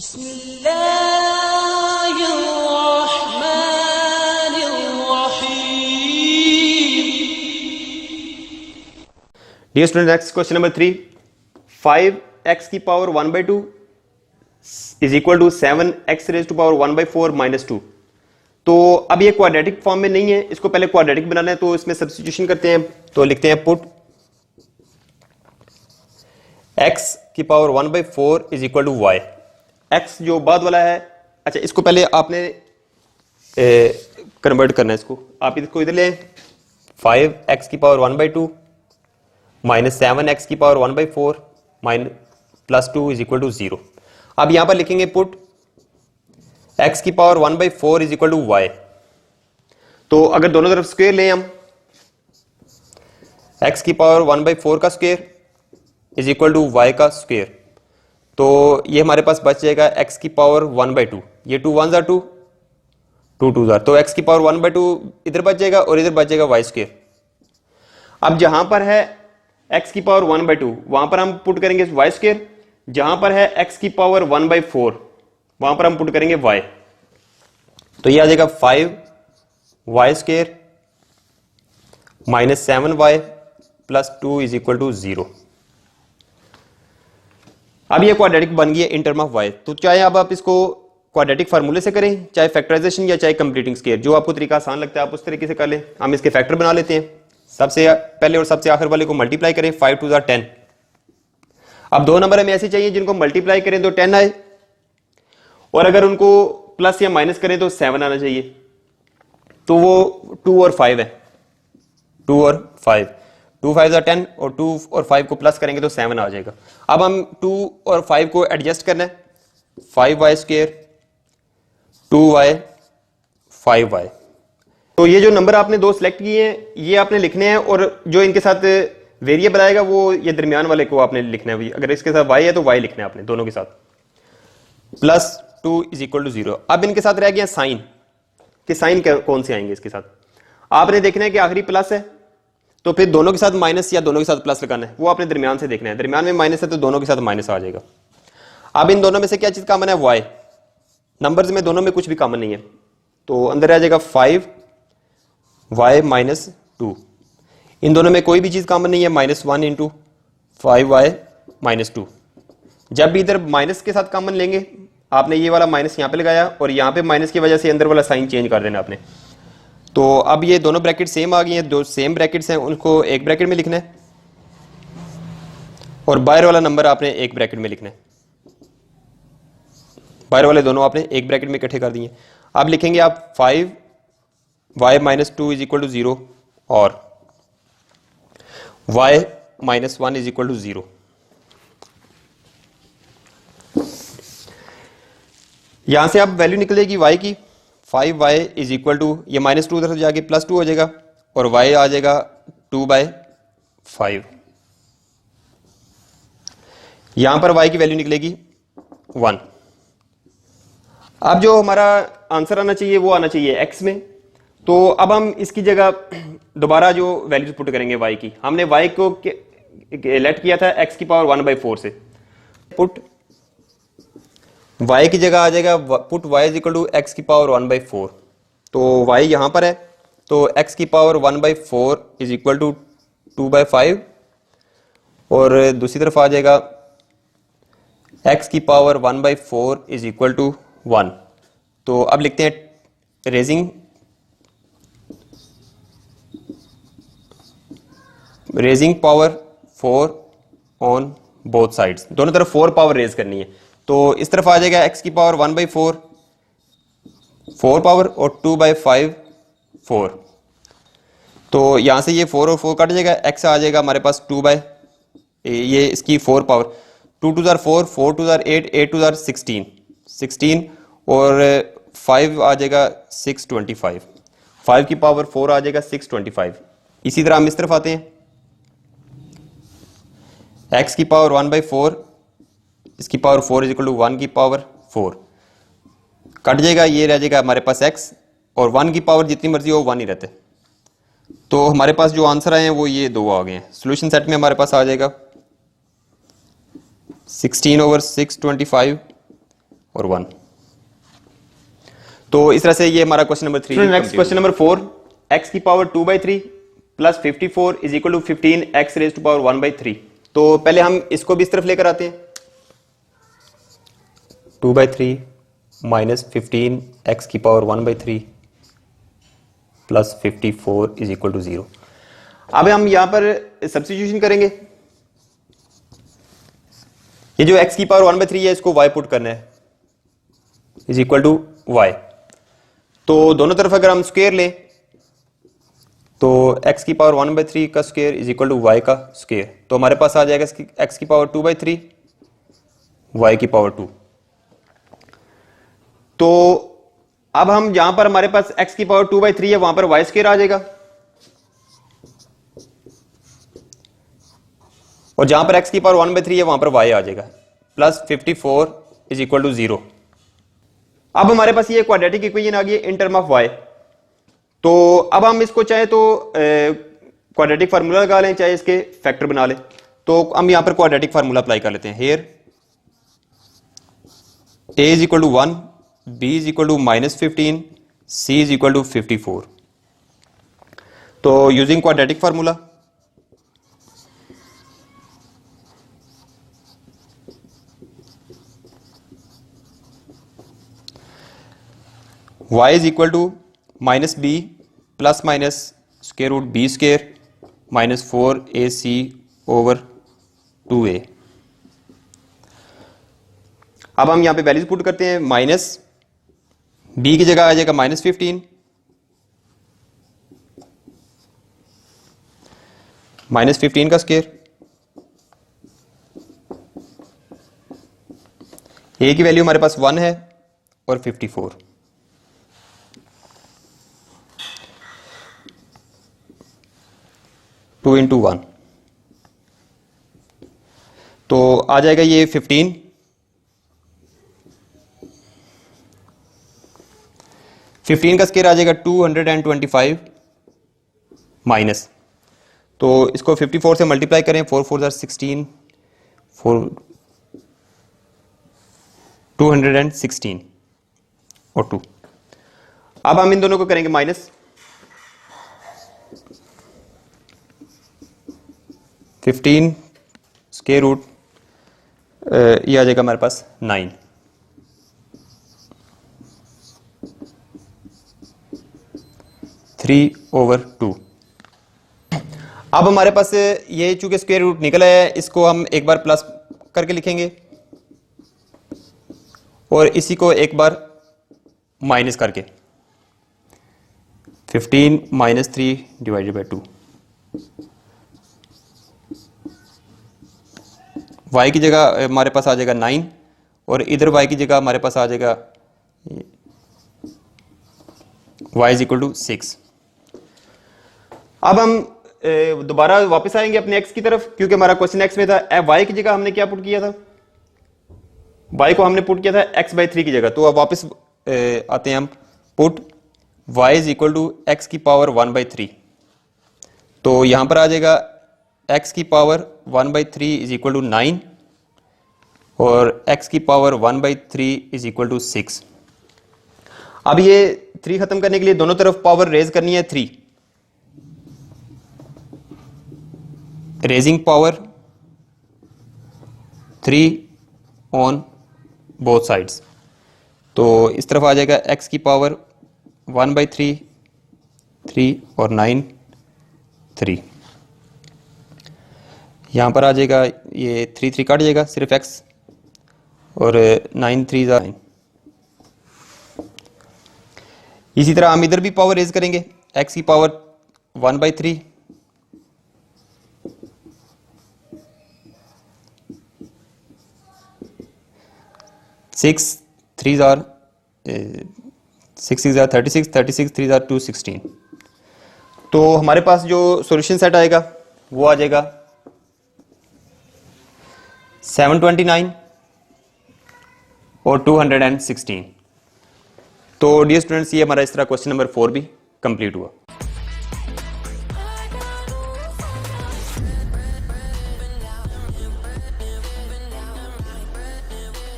Dear student, next question number 3। 5x की power 1/2 is equal to 7x raise to power 1/4 minus 2। तो अब ये quadratic form में नहीं है, इसको पहले क्वाड्रेटिक बनाना है, तो इसमें सब्स्टिट्यूशन करते हैं। तो लिखते हैं पुट x की power 1/4 is equal to y। x जो बाद वाला है, अच्छा इसको पहले आपने कन्वर्ट करना है। इसको आप इसको इधर ले, 5x की पावर 1/2 माइनस 7x की power 1/4 minus plus 2 is equal to 0। अब यहां पर लिखेंगे पुट x की power 1/4 is equal to y। तो अगर दोनों तरफ स्क्वायर लें हम, x की पावर 1/4 का square is equal to y का स्क्वायर, तो ये हमारे पास बच जाएगा x की पावर 1/2। ये 2 1 जार 2, 2 2 जार, तो x की पावर 1/2 इधर बच जाएगा और इधर बच जाएगा y स्क्वायर। अब जहां पर है x की पावर 1/2 वहां पर हम पुट करेंगे y स्क्वायर, जहां पर है x की पावर 1/4 वहां पर हम पुट करेंगे y। तो ये आ जाएगा 5y square minus 7y plus 2 is equal to 0। अब ये क्वाड्रेटिक बन गई है इन टर्म ऑफ y। तो चाहे अब आप इसको क्वाड्रेटिक फार्मूले से करें, चाहे फैक्टराइजेशन या चाहे कंप्लीटिंग स्क्वायर, जो आपको तरीका आसान लगता है आप उस तरीके से कर लें। हम इसके फैक्टर बना लेते हैं। सबसे पहले और सबसे आखिर वाले को मल्टीप्लाई करें, 5 2 जार 10। अब दो नंबर हमें ऐसे चाहिए जिनको मल्टीप्लाई करें तो 10 आए, और अगर उनको प्लस या माइनस करें तो 7 आना चाहिए। तो वो 2 और 5 है, 2 और 5, 2 5 जार 10 और 2 और 5 को प्लस करेंगे तो 7 आ जाएगा। अब हम 2 और 5 को एडजस्ट करना है, 5y स्क्वायर 2y 5y। तो ये जो नंबर आपने दो सिलेक्ट किए हैं ये आपने लिखने हैं, और जो इनके साथ वेरिएबल आएगा वो ये दरमियान वाले को आपने लिखना है। अगर इसके साथ y है तो y लिखना है आपने दोनों के साथ, प्लस 2 इज इक्वल टू 0। अब इनके साथ रह गया साइन, कि साइन कौन से आएंगे इसके साथ। आपने देखना है कि आखिरी प्लस है तो फिर दोनों के साथ माइनस या दोनों के साथ प्लस लगाना है, वो आपने दरमियान से देखना है। दरमियान में माइनस है तो दोनों के साथ माइनस आ जाएगा। अब इन दोनों में से क्या चीज कॉमन है, y। नंबर्स में दोनों में कुछ भी कॉमन नहीं है, तो अंदर आ जाएगा 5y माइनस 2। इन दोनों में कोई भी चीज कॉमन नहीं है, -1 इंटू 5y माइनस 2। जब भी इधर माइनस के साथ कॉमन लेंगे, आपने ये वाला माइनस यहां पे लगाया और यहां पे माइनस की वजह से अंदर वाला साइन चेंज कर देना आपने। तो अब ये दोनों ब्रैकेट सेम आ गई हैं, दो सेम ब्रैकेट्स हैं, उनको एक ब्रैकेट में लिखना है और बाहर वाला नंबर आपने एक ब्रैकेट में लिखना है। बाहर वाले दोनों आपने एक ब्रैकेट में इकट्ठे कर दिए। अब लिखेंगे आप 5y minus 2 is equal to 0 और y minus 1 is equal to 0। यहां से अब वैल्यू निकलेगी y की, 5y इज इक्वल टू, ये -2 उधर से जाके +2 हो जाएगा और y आ जाएगा 2/5। यहां पर y की वैल्यू निकलेगी 1। अब जो हमारा आंसर आना चाहिए वो आना चाहिए x में। तो अब हम इसकी जगह दोबारा जो वैल्यूज पुट करेंगे y की, हमने y को लेट किया था x की पावर 1/4 से, पुट y की जगह आ जाएगा put y is equal to x की पावर 1/4। तो y यहां पर है तो x की पावर 1/4 इज इक्वल टू 2/5, और दूसरी तरफ आ जाएगा x की पावर 1/4 इज इक्वल टू 1। तो अब लिखते हैं raising power 4 on both sides, दोनों तरफ 4 पावर रेज करनी है। तो इस तरफ आ जाएगा x की पावर 1/4 4 पावर और 2/5 4। तो यहां से ये 4 और 4 कट जाएगा, x आ जाएगा हमारे पास 2 ये इसकी 4 पावर, 2 2 जार 4, 4 2 जार 8, 8 2 जार 16 और 5 आ जाएगा 625, 5 की पावर 4 आ जाएगा 625। इसी तरह हम इस तरफ आते हैं, x की पावर 1/4, इसकी पावर 4 इज इक्वल टू 1 की पावर 4, कट जाएगा, ये रह जाएगा हमारे पास x, और 1 की पावर जितनी मर्जी हो 1 ही रहते। तो हमारे पास जो आंसर आए हैं वो ये दो आ गए हैं। सोल्यूशन सेट में हमारे पास आ जाएगा 16/625 और 1। तो इस तरह से ये हमारा question number 3। Next question number 4, x की power 2/3 plus 54 is equal to 15 x raise to power 1/3। तो पहले हम इसको भी इस तरफ लेकर आते हैं, 2/3 माइनस 15 x की power 1/3 plus 54 is equal to 0। अब हम यहां पर सब्स्टिट्यूशन करेंगे। ये जो x की पावर 1/3 है इसको y पुट करना है, इज इक्वल टू y। तो दोनों तरफ अगर हम स्क्वायर लें तो x की पावर 1/3 का square is equal to y का स्क्वायर। तो हमारे पास आ जाएगा x की पावर 2/3 y की पावर 2। तो अब हम जहां पर हमारे पास x की पावर 2/3 है वहां पर y स्क्वायर आ जाएगा, और जहां पर x की पावर 1/3 है वहां पर y आ जाएगा, प्लस 54 इज इक्वल टू 0। अब हमारे पास ये क्वाड्रेटिक इक्वेशन आ गई इन टर्म ऑफ y। तो अब हम इसको चाहे तो क्वाड्रेटिक फार्मूला लगा लें, चाहे इसके फैक्टर बना लें। तो हम यहां पर क्वाड्रेटिक फार्मूला अप्लाई कर लेते हैं। Here a is equal to 1, b is equal to -15, c is equal to 54। तो using quadratic formula, y is equal to minus b plus minus square root b square minus 4ac over 2a। अब हम यहां पे values put करते हैं। Minus b की जगह आ जाएगा -15, -15 का स्क्वायर, a की वैल्यू हमारे पास 1 है और 54। टू इंटू 1 तो आ जाएगा ये 15। 15 का स्क्वायर आ जाएगा 225 माइनस, तो इसको 54 से मल्टीप्लाई करें, 4 4 16, 216 और 2। अब हम इन दोनों को करेंगे माइनस, 15 स्क्वायर रूट ये आ जाएगा हमारे पास 9। Three over 2। अब हमारे पास ये चूंकि स्क्वायर रूट निकल आया है, इसको हम एक बार प्लस करके लिखेंगे और इसी को एक बार माइनस करके, 15 माइनस 3 डिवाइडेड बाई 2। y की जगह हमारे पास आ जाएगा 9 और इधर y की जगह हमारे पास आ जाएगा y इज इक्वल टू 6। अब हम दोबारा वापस आएंगे अपने x की तरफ, क्योंकि हमारा क्वेश्चन x में था। y की जगह हमने क्या पुट किया था, y को हमने पुट किया था x/3 की जगह। तो अब वापस आते हैं हम, put y is equal to x की पावर 1/3। तो यहां पर आ जाएगा x की पावर 1/3 इज इक्वल टू 9 और x की पावर 1/3 इज इक्वल टू 6। अब ये 3 खत्म करने के लिए दोनों तरफ पावर रेज करनी है 3, raising power 3 on both sides. तो इस तरफ आ जाएगा x की पावर 1/3 3 और 9 3। यहाँ पर आ जाएगा ये 3 3 कट जाएगा, सिर्फ x और 9 3 9। इसी तरह हम इधर भी पावर रेज करेंगे, x की पावर 1/3 6 3 are 6 6 are 36 36 3 are 216। तो हमारे पास जो सॉल्यूशन सेट आएगा वो आ जाएगा 729 और 216। तो डियर स्टूडेंट्स, ये हमारा इस तरह क्वेश्चन नंबर 4 भी कंप्लीट हुआ।